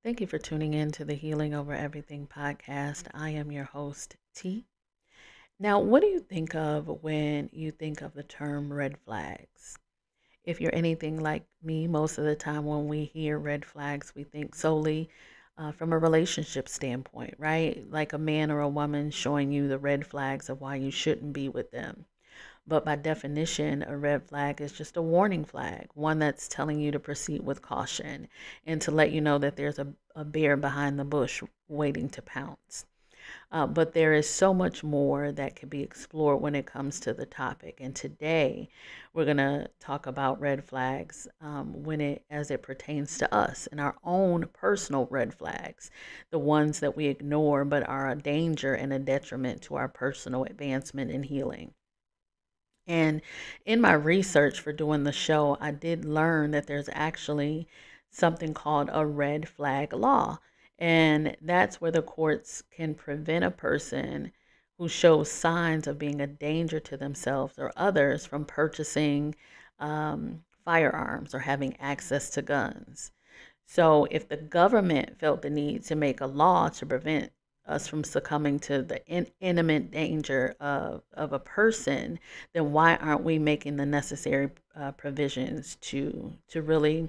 Thank you for tuning in to the Healing Over Everything podcast. I am your host, T. Now, what do you think of when you think of the term red flags? If you're anything like me, most of the time when we hear red flags, we think solely from a relationship standpoint, right? Like a man or a woman showing you the red flags of why you shouldn't be with them. But by definition, a red flag is just a warning flag, one that's telling you to proceed with caution and to let you know that there's a bear behind the bush waiting to pounce. But there is so much more that can be explored when it comes to the topic. And today, we're going to talk about red flags as it pertains to us and our own personal red flags, the ones that we ignore but are a danger and a detriment to our personal advancement and healing. And in my research for doing the show, I did learn that there's actually something called a red flag law. And that's where the courts can prevent a person who shows signs of being a danger to themselves or others from purchasing firearms or having access to guns. So, if the government felt the need to make a law to prevent us from succumbing to the imminent danger of a person, then why aren't we making the necessary provisions to really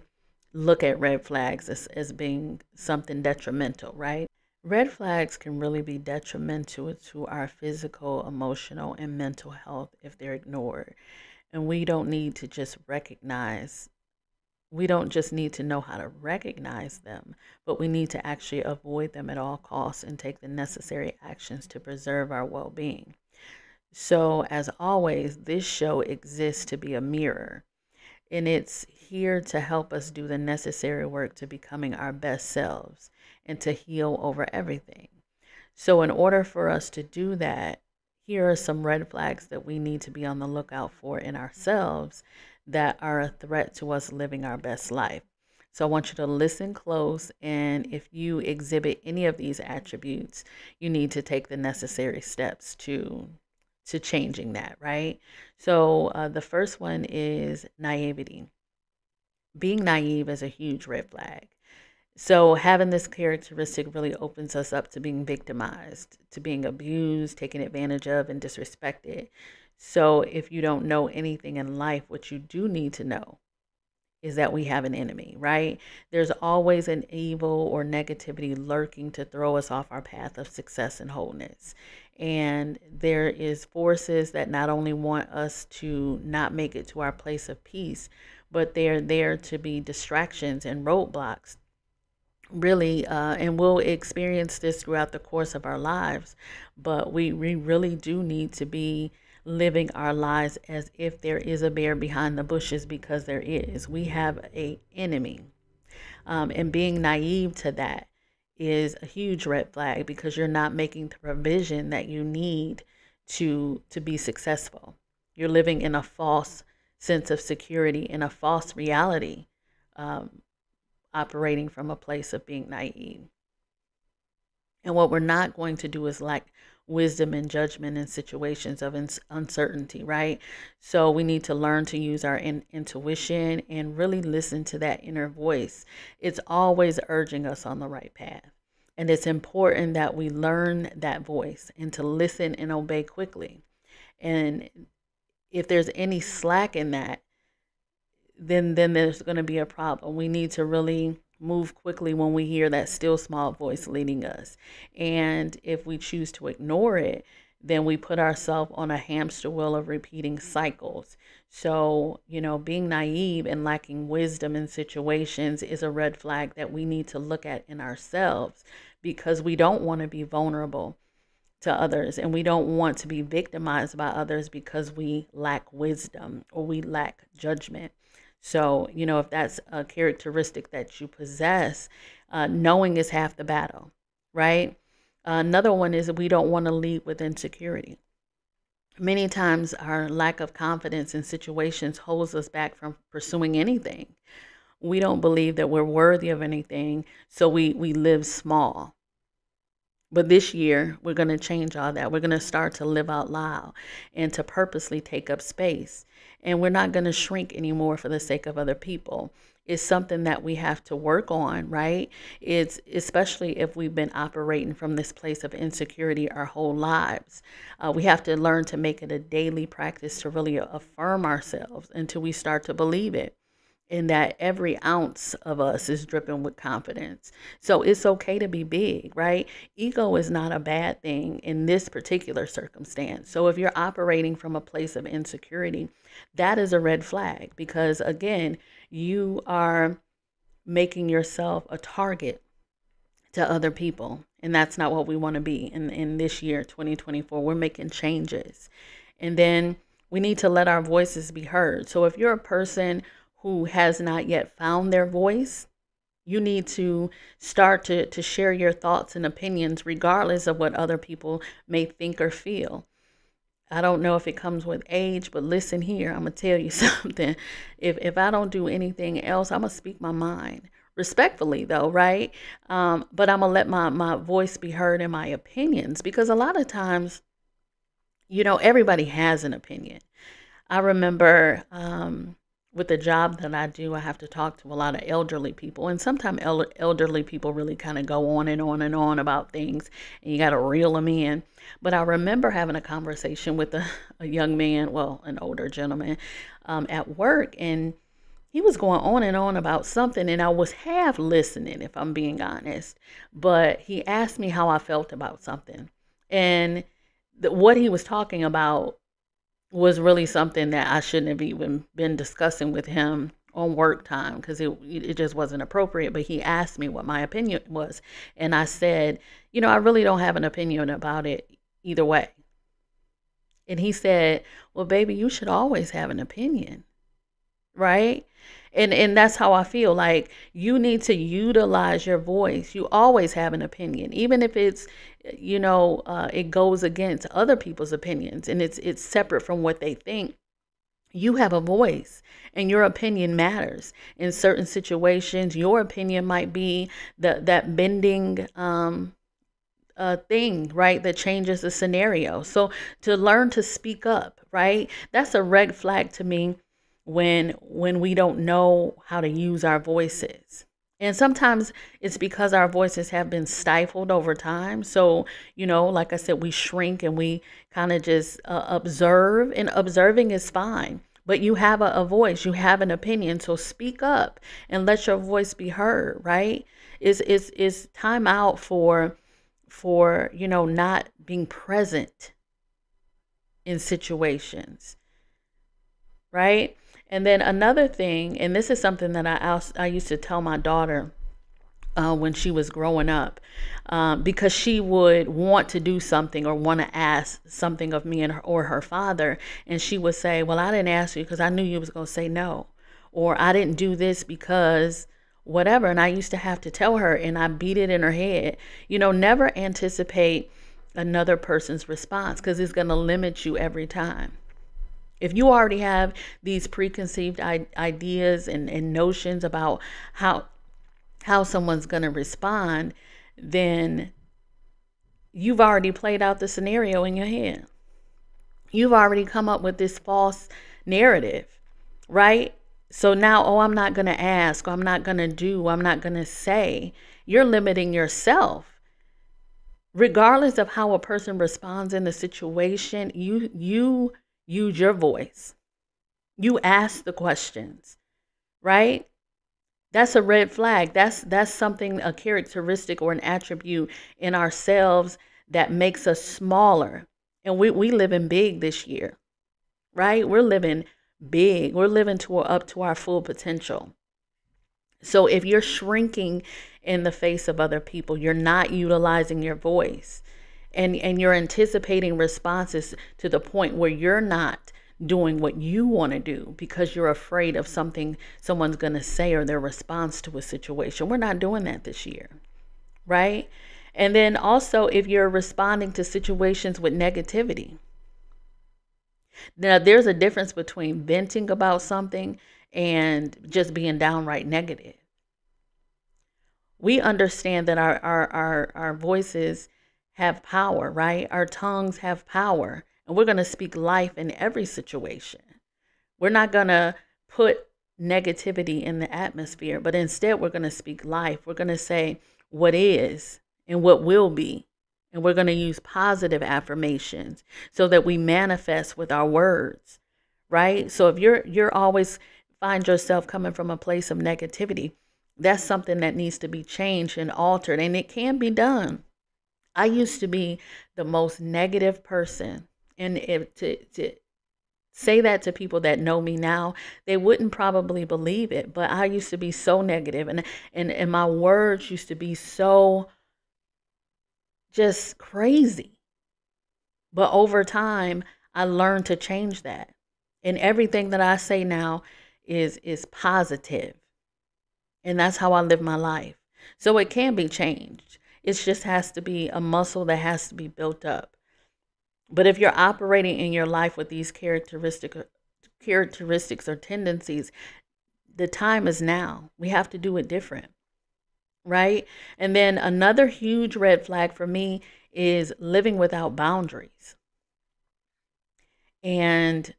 look at red flags as being something detrimental, right? Red flags can really be detrimental to our physical, emotional, and mental health if they're ignored. And we don't just need to know how to recognize them, but we need to actually avoid them at all costs and take the necessary actions to preserve our well being. So, as always, this show exists to be a mirror, and it's here to help us do the necessary work to becoming our best selves and to heal over everything. So, in order for us to do that, here are some red flags that we need to be on the lookout for in ourselves that are a threat to us living our best life. So I want you to listen close, and if you exhibit any of these attributes, you need to take the necessary steps to changing that, right? So the first one is naivety. Being naive is a huge red flag. So having this characteristic really opens us up to being victimized, to being abused, taken advantage of, and disrespected. So if you don't know anything in life, what you do need to know is that we have an enemy, right? There's always an evil or negativity lurking to throw us off our path of success and wholeness. And there is forces that not only want us to not make it to our place of peace, but they're there to be distractions and roadblocks really, and we'll experience this throughout the course of our lives, but we really do need to be living our lives as if there is a bear behind the bushes, because there is. We have a enemy, and being naive to that is a huge red flag, because you're not making the provision that you need to be successful. You're living in a false sense of security, in a false reality, operating from a place of being naive. And what we're not going to do is lack wisdom and judgment in situations of uncertainty, right? So we need to learn to use our intuition and really listen to that inner voice. It's always urging us on the right path. And it's important that we learn that voice and to listen and obey quickly. And if there's any slack in that, then there's going to be a problem. We need to really move quickly when we hear that still small voice leading us. And if we choose to ignore it, then we put ourselves on a hamster wheel of repeating cycles. So, being naive and lacking wisdom in situations is a red flag that we need to look at in ourselves, because we don't want to be vulnerable to others, and we don't want to be victimized by others because we lack wisdom or we lack judgment. So, if that's a characteristic that you possess, knowing is half the battle, right? Another one is that we don't want to lead with insecurity. Many times our lack of confidence in situations holds us back from pursuing anything. We don't believe that we're worthy of anything, so we live small. But this year, we're going to change all that. We're going to start to live out loud and to purposely take up space. And we're not going to shrink anymore for the sake of other people. is something that we have to work on, right? It's especially if we've been operating from this place of insecurity our whole lives. We have to learn to make it a daily practice to really affirm ourselves until we start to believe it, and that every ounce of us is dripping with confidence. So it's okay to be big, right? Ego is not a bad thing in this particular circumstance. So if you're operating from a place of insecurity, that is a red flag, because again, you are making yourself a target to other people. And that's not what we want to be in this year, 2024. We're making changes. And then we need to let our voices be heard. So if you're a person who has not yet found their voice, you need to start to share your thoughts and opinions regardless of what other people may think or feel. I don't know if it comes with age, but listen here, I'm going to tell you something. If I don't do anything else, I'm going to speak my mind. Respectfully, though, right? But I'm going to let my voice be heard in my opinions, because a lot of times, everybody has an opinion. I remember with the job that I do, I have to talk to a lot of elderly people. And sometimes elderly people really kind of go on and on and on about things, and you got to reel them in. But I remember having a conversation with a young man, well, an older gentleman at work, and he was going on and on about something, and I was half listening, if I'm being honest. But he asked me how I felt about something. And what he was talking about was really something that I shouldn't have even been discussing with him on work time, because it just wasn't appropriate. But he asked me what my opinion was. And I said, I really don't have an opinion about it either way. And he said, well, baby, you should always have an opinion, right? And that's how I feel. Like, you need to utilize your voice. You always have an opinion, even if it's, it goes against other people's opinions and it's separate from what they think. You have a voice, and your opinion matters. In certain situations, your opinion might be that bending thing, right, that changes the scenario. So to learn to speak up, right, that's a red flag to me when we don't know how to use our voices. And sometimes it's because our voices have been stifled over time. So, like I said, we shrink and we kind of just observe, and observing is fine. But you have a voice, you have an opinion. So speak up and let your voice be heard, right? It's time out for not being present in situations, right? And then another thing, and this is something that I used to tell my daughter when she was growing up, because she would want to do something or want to ask something of me or her father, and she would say, well, I didn't ask you because I knew you was going to say no, or I didn't do this because whatever. And I used to have to tell her, and I beat it in her head, never anticipate another person's response, because it's going to limit you every time. If you already have these preconceived ideas and notions about how someone's going to respond, then you've already played out the scenario in your head. You've already come up with this false narrative, right? So now, I'm not going to ask, or I'm not going to do, I'm not going to say. You're limiting yourself. Regardless of how a person responds in the situation, you use your voice. You ask the questions, right? That's a red flag. That's something, a characteristic or an attribute in ourselves that makes us smaller. And we living big this year, right? We're living big. We're living up to our full potential. So if you're shrinking in the face of other people, you're not utilizing your voice, and you're anticipating responses to the point where you're not doing what you want to do because you're afraid of something someone's going to say or their response to a situation. We're not doing that this year, right? And then also, if you're responding to situations with negativity. Now, there's a difference between venting about something and just being downright negative. We understand that our voices have power, right? Our tongues have power, and we're going to speak life in every situation. We're not going to put negativity in the atmosphere, but instead we're going to speak life. We're going to say what is and what will be. And we're going to use positive affirmations so that we manifest with our words, right? So if you're always find yourself coming from a place of negativity, that's something that needs to be changed and altered, and it can be done. I used to be the most negative person, and to say that to people that know me now, they wouldn't probably believe it, but I used to be so negative, and my words used to be so just crazy. But over time, I learned to change that. And everything that I say now is positive. And that's how I live my life. So it can be changed. It just has to be a muscle that has to be built up. But if you're operating in your life with these characteristics or tendencies, the time is now. We have to do it different, right? And then another huge red flag for me is living without boundaries. And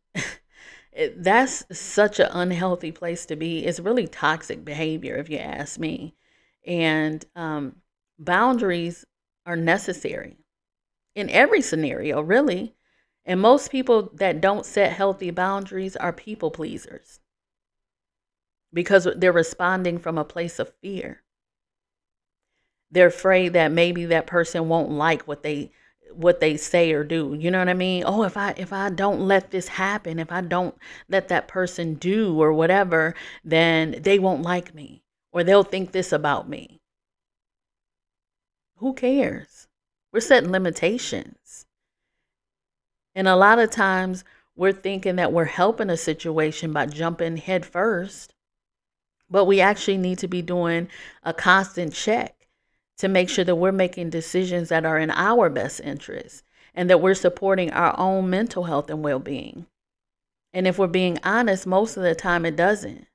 that's such an unhealthy place to be. It's really toxic behavior, if you ask me. And boundaries are necessary in every scenario, really. And most people that don't set healthy boundaries are people pleasers because they're responding from a place of fear. They're afraid that maybe that person won't like what they say or do. You know what I mean? Oh, if I don't let this happen, if I don't let that person do or whatever, then they won't like me or they'll think this about me. Who cares? We're setting limitations. And a lot of times we're thinking that we're helping a situation by jumping head first, but we actually need to be doing a constant check to make sure that we're making decisions that are in our best interest and that we're supporting our own mental health and well-being. And if we're being honest, most of the time it doesn't.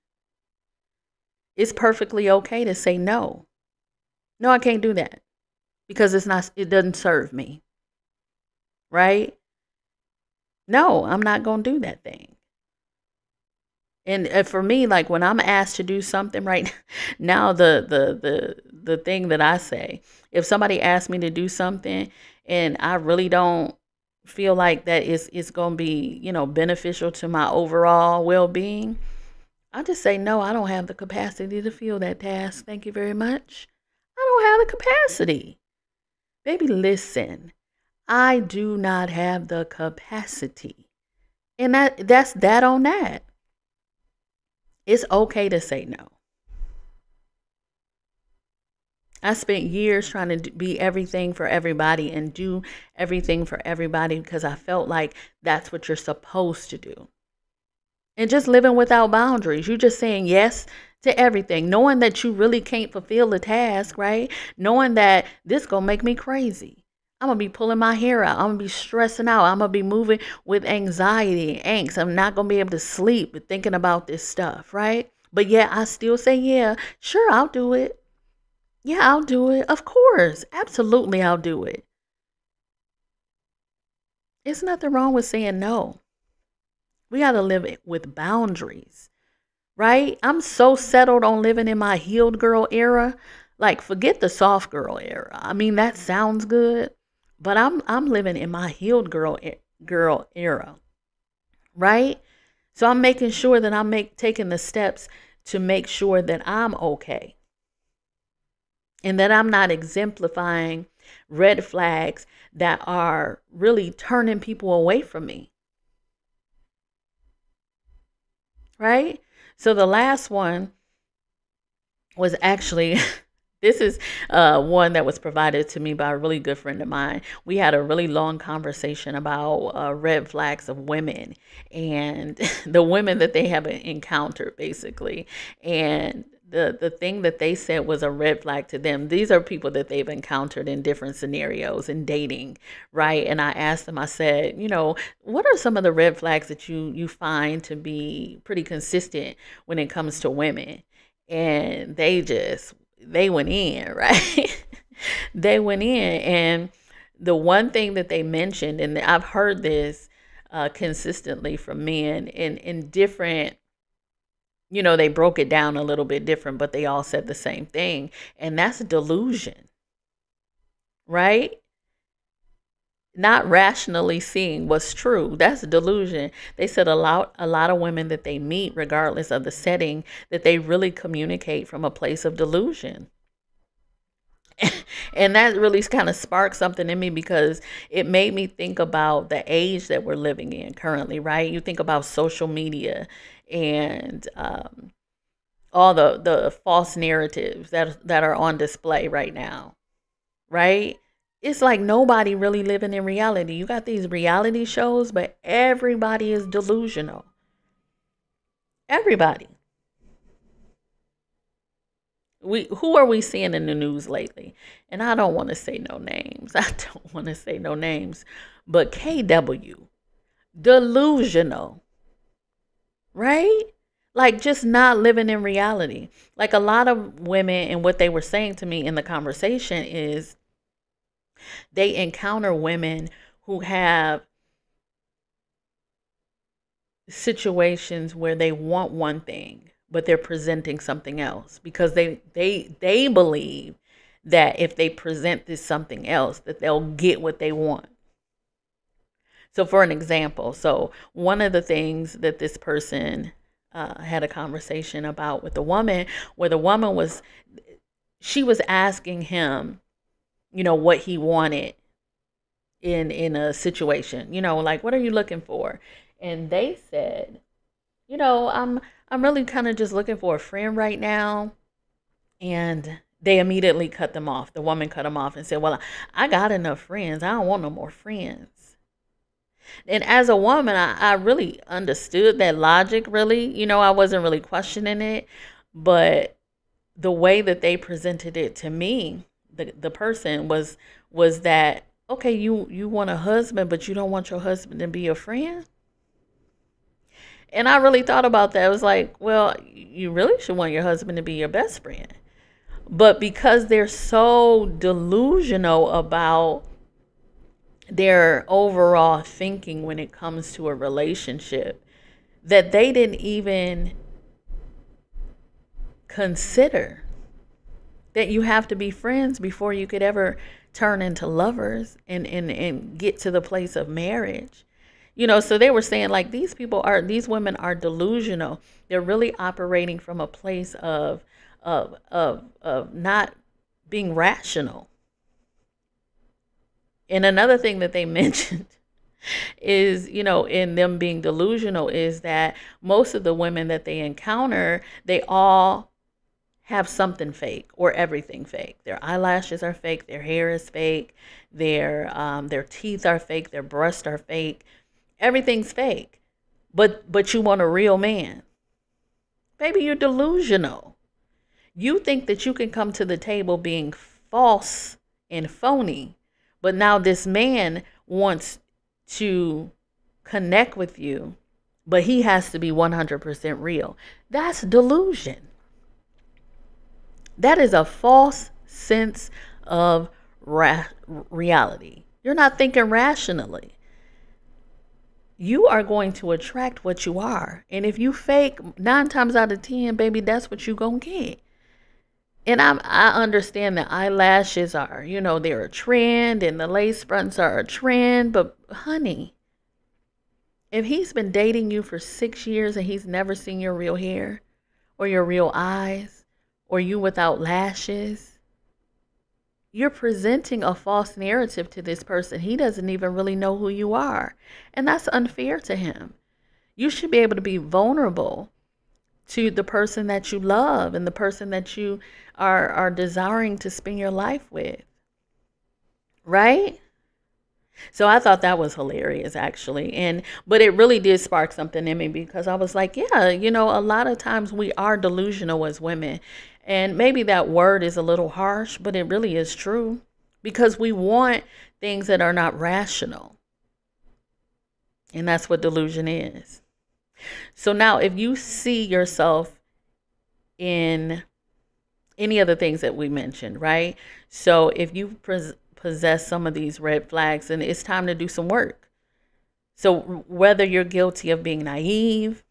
It's perfectly okay to say no. No, I can't do that because it doesn't serve me. Right? No, I'm not going to do that thing. And for me, like when I'm asked to do something right now, the thing that I say, if somebody asks me to do something and I really don't feel like that is going to be, beneficial to my overall well-being, I just say, no, I don't have the capacity to fill that task. Thank you very much. I don't have the capacity. Baby, listen, I do not have the capacity. And that's that on that. It's okay to say no. I spent years trying to be everything for everybody and do everything for everybody because I felt like that's what you're supposed to do. And just living without boundaries. You're just saying yes to everything, knowing that you really can't fulfill the task, right? Knowing that this gonna make me crazy. I'm going to be pulling my hair out. I'm going to be stressing out. I'm going to be moving with anxiety and angst. I'm not going to be able to sleep thinking about this stuff, right? But yeah, I still say, yeah, sure, I'll do it. Yeah, I'll do it. Of course. Absolutely, I'll do it. There's nothing wrong with saying no. We got to live with boundaries, right? I'm so settled on living in my healed girl era. Like, forget the soft girl era. I mean, that sounds good. But I'm living in my healed girl era, right? So I'm making sure that I'm taking the steps to make sure that I'm okay. And that I'm not exemplifying red flags that are really turning people away from me. Right? So the last one was actually... This is one that was provided to me by a really good friend of mine. We had a really long conversation about red flags of women and the women that they have encountered, basically. And the thing that they said was a red flag to them. These are people that they've encountered in different scenarios in dating, right? And I asked them, I said, what are some of the red flags that you find to be pretty consistent when it comes to women? And they went in, right? They went in. And the one thing that they mentioned, and I've heard this consistently from men in different They broke it down a little bit different, but they all said the same thing. And that's delusion, right? Not rationally seeing what's true. That's delusion. They said a lot of women that they meet, regardless of the setting, that they really communicate from a place of delusion. And that really kind of sparked something in me, because it made me think about the age that we're living in currently, right? You think about social media and all the false narratives that are on display right now, right? It's like nobody really living in reality. You got these reality shows, but everybody is delusional. Everybody. Who are we seeing in the news lately? And I don't want to say no names. I don't want to say no names. But KW, delusional, right? Like, just not living in reality. Like, a lot of women, and what they were saying to me in the conversation is they encounter women who have situations where they want one thing, but they're presenting something else, because they believe that if they present this something else, that they'll get what they want. So for an example, one of the things that this person had a conversation about with the woman, where the woman was asking him, what he wanted in a situation, like, what are you looking for? And they said, I'm really kind of just looking for a friend right now. And they immediately cut them off. The woman cut them off and said, well, I got enough friends. I don't want no more friends. And as a woman, I really understood that logic, really. I wasn't really questioning it. But the way that they presented it to me, the person, was that, okay, you want a husband, but you don't want your husband to be your friend? And I really thought about that. I was like, well, you really should want your husband to be your best friend. But because they're so delusional about their overall thinking when it comes to a relationship, that they didn't even consider that you have to be friends before you could ever turn into lovers and get to the place of marriage. So they were saying, like, these women are delusional. They're really operating from a place of not being rational. And another thing that they mentioned is, in them being delusional, is that most of the women that they encounter, they all have something fake or everything fake. Their eyelashes are fake, their hair is fake, their teeth are fake, their breasts are fake. Everything's fake. But you want a real man. Baby, you're delusional. You think that you can come to the table being false and phony, but now this man wants to connect with you, but he has to be 100% real. That's delusion. That is a false sense of reality. You're not thinking rationally. You are going to attract what you are. And if you fake, 9 times out of 10, baby, that's what you gonna get. And I understand that eyelashes are, they're a trend, and the lace fronts are a trend. But honey, if he's been dating you for 6 years and he's never seen your real hair or your real eyes or you without lashes, you're presenting a false narrative to this person. He doesn't even really know who you are. And that's unfair to him. You should be able to be vulnerable to the person that you love and the person that you are desiring to spend your life with. Right? So I thought that was hilarious, actually. But it really did spark something in me, because I was like, yeah, a lot of times we are delusional as women. And maybe that word is a little harsh, but it really is true, because we want things that are not rational. And that's what delusion is. So now, if you see yourself in any of the things that we mentioned, right? So if you possess some of these red flags, then it's time to do some work. So whether you're guilty of being naive,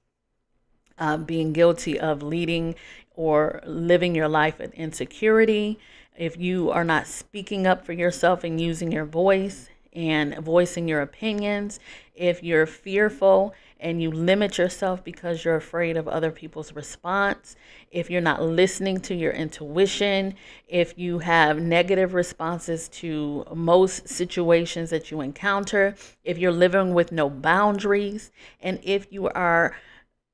being guilty of leading or living your life with insecurity, if you are not speaking up for yourself and using your voice and voicing your opinions, if you're fearful and you limit yourself because you're afraid of other people's response, if you're not listening to your intuition, if you have negative responses to most situations that you encounter, if you're living with no boundaries, and if you are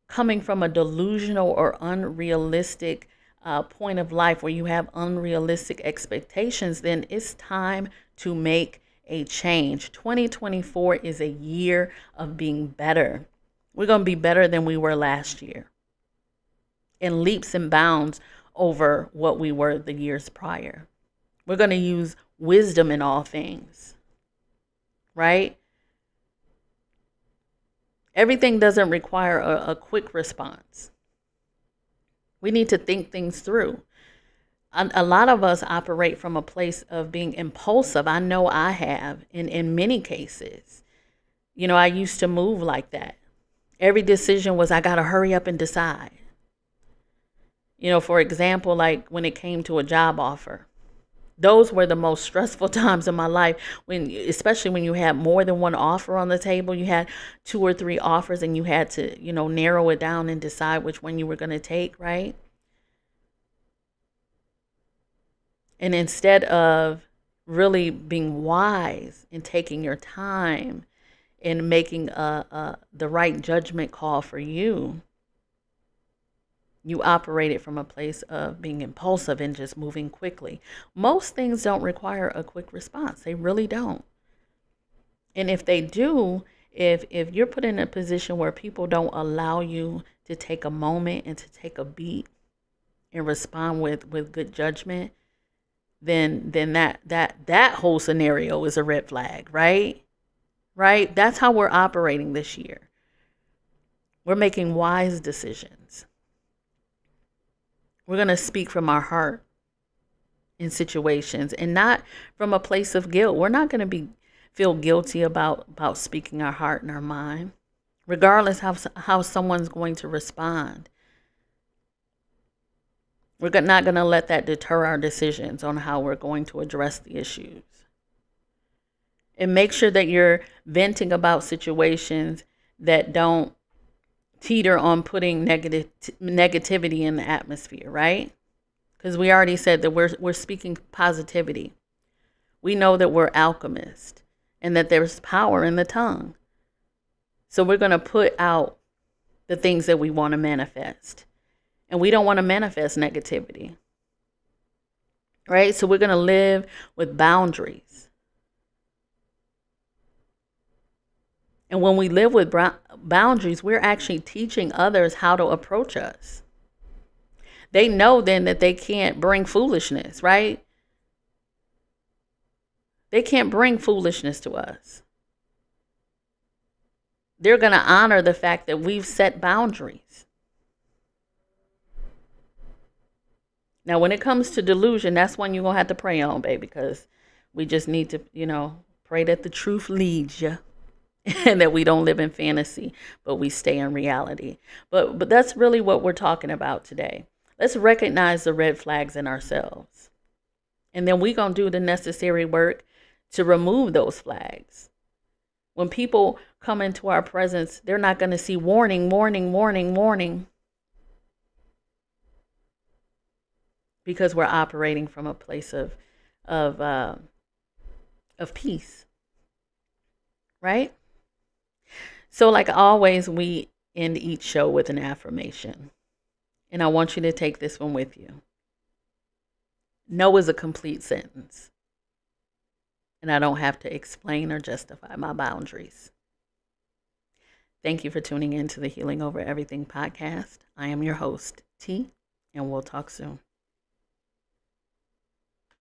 coming from a delusional or unrealistic point of life where you have unrealistic expectations, then it's time to make a change. 2024 is a year of being better. We're going to be better than we were last year, in leaps and bounds over what we were the years prior. We're going to use wisdom in all things, right? Everything doesn't require a quick response. We need to think things through. A lot of us operate from a place of being impulsive. I know I have in many cases. You know, I used to move like that. Every decision was, I got to hurry up and decide. You know, for example, like when it came to a job offer, those were the most stressful times in my life, especially when you had more than one offer on the table. You had 2 or 3 offers and you had to, narrow it down and decide which one you were going to take, right? And instead of really being wise and taking your time and making the right judgment call for you, you operated from a place of being impulsive and just moving quickly. Most things don't require a quick response. They really don't. And if they do, if you're put in a position where people don't allow you to take a moment and to take a beat and respond with good judgment, then that whole scenario is a red flag, right? Right? That's how we're operating this year. We're making wise decisions. We're going to speak from our heart in situations and not from a place of guilt. We're not going to feel guilty about speaking our heart and our mind, regardless how someone's going to respond. We're not going to let that deter our decisions on how we're going to address the issues. And make sure that you're venting about situations that don't teeter on putting negativity in the atmosphere, right? Because we already said that we're speaking positivity. We know that we're alchemists and that there's power in the tongue. So we're going to put out the things that we want to manifest. And we don't want to manifest negativity, right? So we're going to live with boundaries. And when we live with boundaries, we're actually teaching others how to approach us. They know then that they can't bring foolishness, right? They can't bring foolishness to us. They're going to honor the fact that we've set boundaries. Now, when it comes to delusion, that's one you're going to have to pray on, baby, because we just need to, pray that the truth leads you. And that we don't live in fantasy, but we stay in reality. But that's really what we're talking about today. Let's recognize the red flags in ourselves. And then we're going to do the necessary work to remove those flags. When people come into our presence, they're not going to see warning, warning, warning, warning. Because we're operating from a place of peace. Right? So like always, we end each show with an affirmation. And I want you to take this one with you. No is a complete sentence. And I don't have to explain or justify my boundaries. Thank you for tuning in to the Healing Over Everything podcast. I am your host, T, and we'll talk soon.